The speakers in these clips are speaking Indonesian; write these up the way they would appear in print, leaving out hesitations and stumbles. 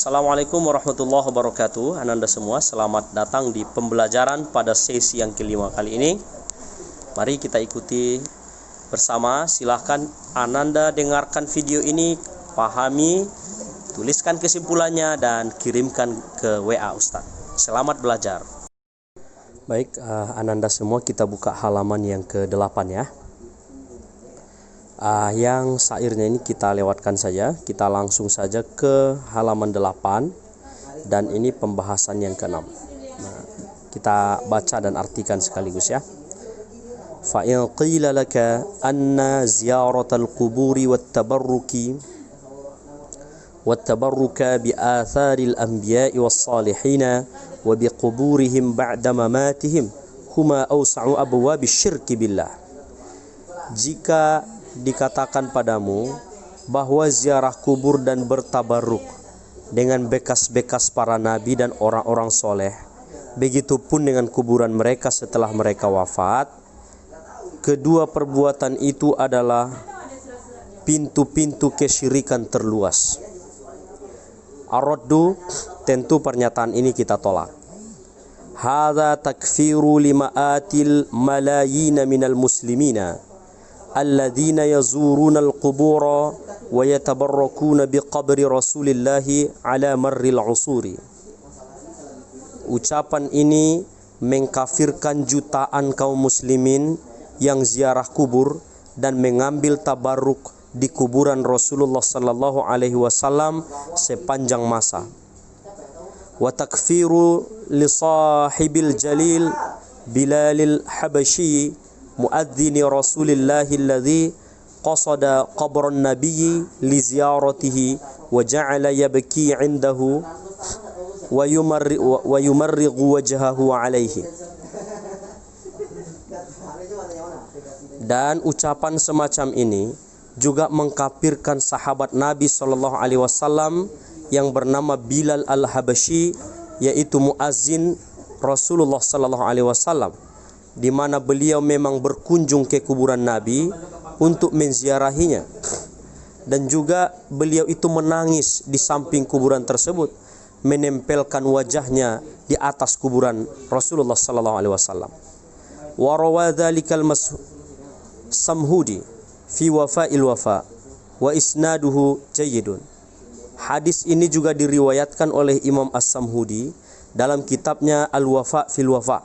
Assalamualaikum warahmatullahi wabarakatuh. Ananda semua, selamat datang di pembelajaran pada sesi yang kelima kali ini. Mari kita ikuti bersama. Silahkan Ananda dengarkan video ini, pahami, tuliskan kesimpulannya, dan kirimkan ke WA Ustadz. Selamat belajar. Baik, Ananda semua, kita buka halaman yang ke-8 ya. Yang syairnya ini kita lewatkan saja. Kita langsung saja ke halaman 8. Dan ini pembahasan yang ke-6. Kita baca dan artikan sekaligus ya. Fa in qila laka anna ziyaratal quburi wattabarruka bi atharil anbiya'i was salihina wa bi quburihim ba'da mamatihim huma awsa'u abwabish syirki billah. Jika dikatakan padamu bahwa ziarah kubur dan bertabarruk dengan bekas-bekas para nabi dan orang-orang soleh, begitupun dengan kuburan mereka setelah mereka wafat, kedua perbuatan itu adalah pintu-pintu kesyirikan terluas. Ar-raddu, tentu pernyataan ini kita tolak. Hadza takfiru lima'atil malayina minal muslimina alladzina yazuruna al-qubura wa yatabarrakuna biqabri Rasulillahi ala marril usuri. Ucapan ini mengkafirkan jutaan kaum muslimin yang ziarah kubur dan mengambil tabarruk di kuburan Rasulullah sallallahu alaihi wasallam sepanjang masa. Wa takfiru li sahibil jalil Bilalil Habasyi muadzini Rasulillahi alladhi qasada qabran nabiyyi li ziyaratihi wa ja'ala yabki 'indahu wa yumarrigu wajhahu alaihi. Dan ucapan semacam ini juga mengkafirkan sahabat Nabi sallallahu alaihi wasallam yang bernama Bilal al-Habasyi, yaitu muazzin Rasulullah sallallahu alaihi wasallam, di mana beliau memang berkunjung ke kuburan Nabi untuk menziarahinya, dan juga beliau itu menangis di samping kuburan tersebut, menempelkan wajahnya di atas kuburan Rasulullah sallallahu alaihi wasallam. Wa rawa dzalikal Samhudi fi Wafa'il Wafa wa isnaduhu jayyidun. Hadis ini juga diriwayatkan oleh Imam As-Samhudi dalam kitabnya Al-Wafa fil Wafa,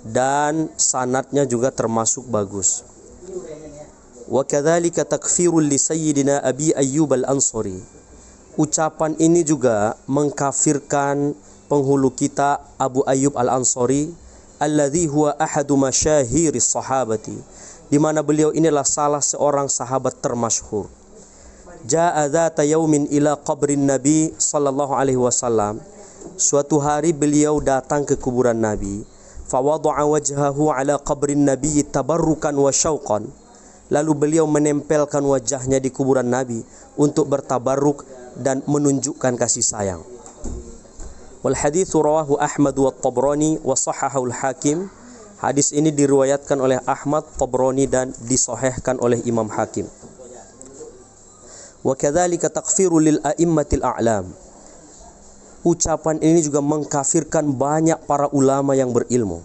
dan sanadnya juga termasuk bagus. Wa kadzalika takfirul li sayyidina Abi Ayyub al-Ansari. Ucapan ini juga mengkafirkan penghulu kita Abu Ayyub al-Ansari, alladzi huwa ahadu masyahiris sahabati, di mana beliau inilah salah seorang sahabat termasyhur. Ja'a dzata yaumin ila qabrin Nabi sallallahu alaihi wasallam. Suatu hari beliau datang ke kuburan Nabi. Fawada'a wajhahu ala qabrin Nabi tabarrukan wa syauqan. Lalu beliau menempelkan wajahnya di kuburan Nabi untuk bertabarruk dan menunjukkan kasih sayang. Wal haditsu rawahu Ahmad wa Tabrani wa sahahahu al-Hakim. Hadis ini diriwayatkan oleh Ahmad, Tabrani, dan disahihkan oleh Imam Hakim. Wa kadzalika takfiru lil a'immatil a'lam. Ucapan ini juga mengkafirkan banyak para ulama yang berilmu.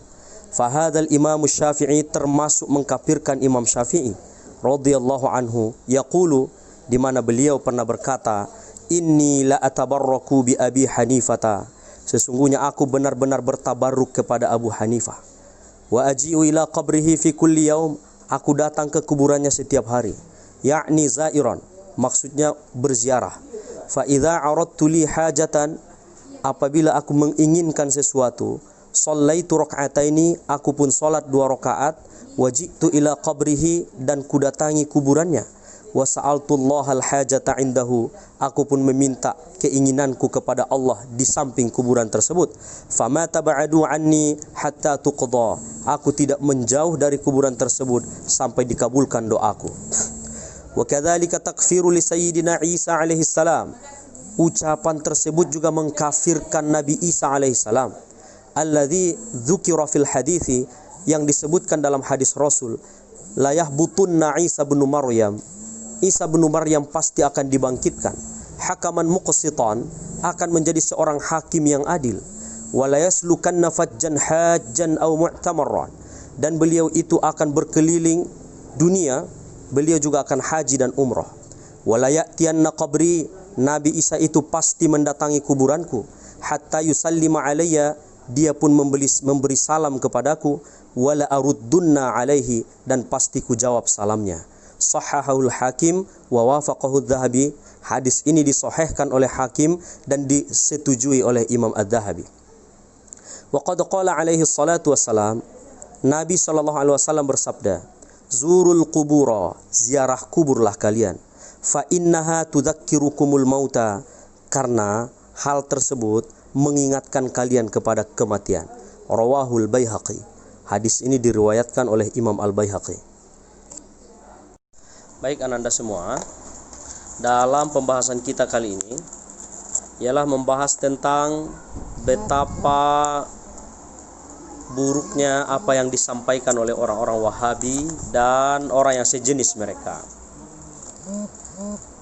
Fahadzal Imam Syafi'i, termasuk mengkafirkan Imam Syafi'i radhiyallahu anhu, yaqulu, di mana beliau pernah berkata, inni la atabarraku bi Abi Hanifata, sesungguhnya aku benar-benar bertabarruk kepada Abu Hanifah. Wa aji'u ila qabrihi fi kulli yaum, aku datang ke kuburannya setiap hari. Ya'ni zairan, maksudnya berziarah. Fa idza aradtu li hajatan, apabila aku menginginkan sesuatu, shallaitu raka'ataini, aku pun salat 2 rakaat, waji'tu ila qabrihi, dan kudatangi kuburannya, wa sa'altullahal hajata indahu, aku pun meminta keinginanku kepada Allah di samping kuburan tersebut. Fama taba'adu anni hatta tuqda, aku tidak menjauh dari kuburan tersebut sampai dikabulkan doaku. Wa kadzalika takfiru li sayyidina Isa alaihi salam. Ucapan tersebut juga mengkafirkan Nabi Isa alaihissalam, alladzi dzukira fil hadithi, yang disebutkan dalam hadis Rasul, la yahbutunna Isa bin Maryam, Isa bin Maryam pasti akan dibangkitkan, hakaman muqsitan, akan menjadi seorang hakim yang adil. Wala yaslukanna fajjan hajjan aw mu'tamarran, dan beliau itu akan berkeliling dunia, beliau juga akan haji dan umrah. Wala ya'tiyanna qabri, Nabi Isa itu pasti mendatangi kuburanku, hatta yusallima alayya, dia pun memberi salam kepadaku, wala aruddunna alaihi, dan pasti ku jawab salamnya. Sahahul Hakim wa wafaqahu Adz-Dzahabi. Hadis ini disahihkan oleh Hakim dan disetujui oleh Imam Adz-Dzahabi. Wa qad qala alaihi salatu wassalam, Nabi SAW bersabda, zurul qubura, ziarah kuburlah kalian, fa innaha tudzakkirukumul mauta, karena hal tersebut mengingatkan kalian kepada kematian. Rawahul Baihaqi. Hadis ini diriwayatkan oleh Imam Al-Baihaqi. Baik ananda semua, dalam pembahasan kita kali ini ialah membahas tentang betapa buruknya apa yang disampaikan oleh orang-orang Wahabi dan orang yang sejenis mereka,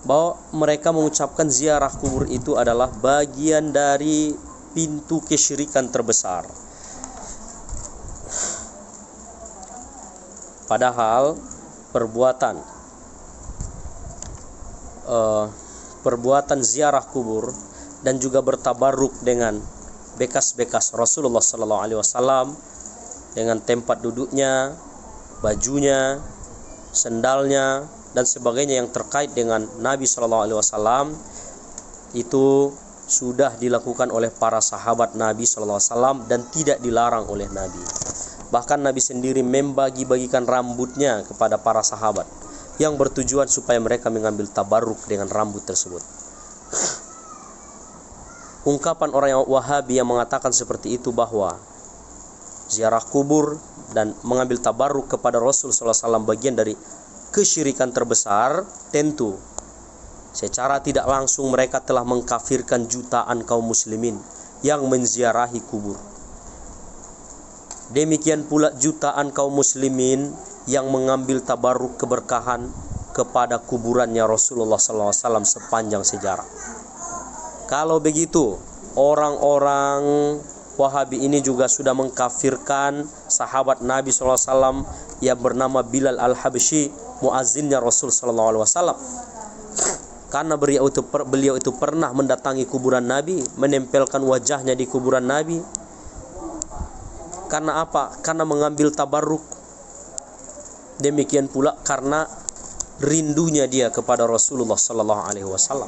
bahwa mereka mengucapkan ziarah kubur itu adalah bagian dari pintu kesyirikan terbesar. Padahal perbuatan ziarah kubur dan juga bertabarruk dengan bekas-bekas Rasulullah SAW, dengan tempat duduknya, bajunya, sendalnya, dan sebagainya yang terkait dengan Nabi SAW, itu sudah dilakukan oleh para sahabat Nabi SAW dan tidak dilarang oleh Nabi. Bahkan Nabi sendiri membagi-bagikan rambutnya kepada para sahabat yang bertujuan supaya mereka mengambil tabarruk dengan rambut tersebut. Ungkapan orang yang Wahabi yang mengatakan seperti itu, bahwa ziarah kubur dan mengambil tabarruk kepada Rasul SAW bagian dari kesyirikan terbesar, tentu secara tidak langsung mereka telah mengkafirkan jutaan kaum muslimin yang menziarahi kubur. Demikian pula jutaan kaum muslimin yang mengambil tabarruk keberkahan kepada kuburannya Rasulullah SAW sepanjang sejarah. Kalau begitu, orang-orang Wahabi ini juga sudah mengkafirkan sahabat Nabi SAW yang bernama Bilal Al-Habsyi, muazzinnya Rasul SAW. Karena beliau itu pernah mendatangi kuburan Nabi, menempelkan wajahnya di kuburan Nabi. Karena apa? Karena mengambil tabarruk. Demikian pula karena rindunya dia kepada Rasulullah SAW.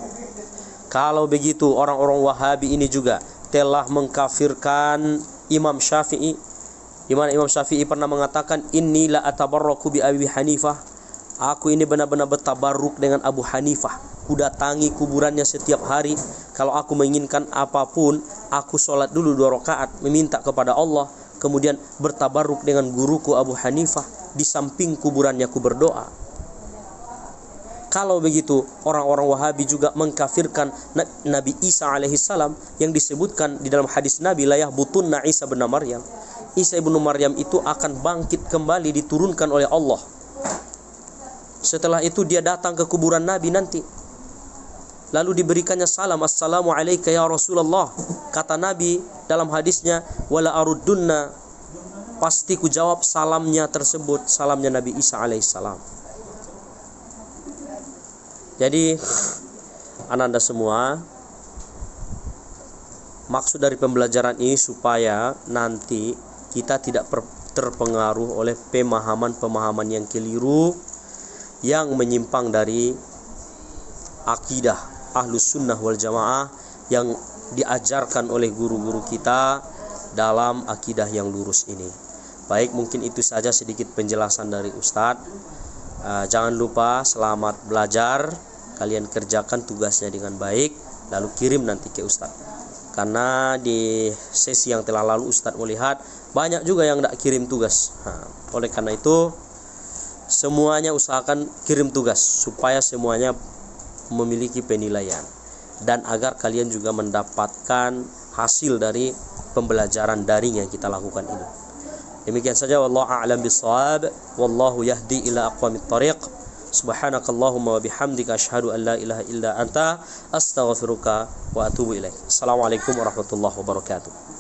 Kalau begitu, orang-orang Wahabi ini juga telah mengkafirkan Imam Syafi'i. Imam Syafi'i pernah mengatakan, inni la atabarraku bi Abi Hanifah. Aku ini benar-benar bertabarruk dengan Abu Hanifah. Kudatangi kuburannya setiap hari. Kalau aku menginginkan apapun, aku sholat dulu 2 rakaat, meminta kepada Allah, kemudian bertabarruk dengan guruku Abu Hanifah. Di samping kuburannya aku berdoa. Kalau begitu, orang-orang Wahabi juga mengkafirkan Nabi Isa alaihissalam yang disebutkan di dalam hadis Nabi, la yahbutunna Isa bin Maryam. Isa ibnu Maryam itu akan bangkit kembali, diturunkan oleh Allah. Setelah itu dia datang ke kuburan Nabi nanti, lalu diberikannya salam, assalamu alayka ya Rasulullah. Kata Nabi dalam hadisnya, wala aruddunna, pasti ku jawab salamnya tersebut, salamnya Nabi Isa alaihissalam. Jadi ananda semua, maksud dari pembelajaran ini supaya nanti kita tidak terpengaruh oleh pemahaman-pemahaman yang keliru, yang menyimpang dari akidah Ahlus Sunnah wal Jamaah yang diajarkan oleh guru-guru kita dalam akidah yang lurus ini. Baik, mungkin itu saja sedikit penjelasan dari Ustadz. Jangan lupa selamat belajar, kalian kerjakan tugasnya dengan baik, lalu kirim nanti ke Ustadz. Karena di sesi yang telah lalu Ustadz melihat banyak juga yang tidak kirim tugas. Oleh karena itu, semuanya usahakan kirim tugas supaya semuanya memiliki penilaian, dan agar kalian juga mendapatkan hasil dari pembelajaran daring yang kita lakukan ini. Demikian saja, wallahu a'lam bishawab, wallahu yahdi ila aqwamit thariq. Subhanakallahumma wa bihamdika asyhadu an la ilaha illa anta astaghfiruka wa atubu ilaik. Assalamualaikum warahmatullahi wabarakatuh.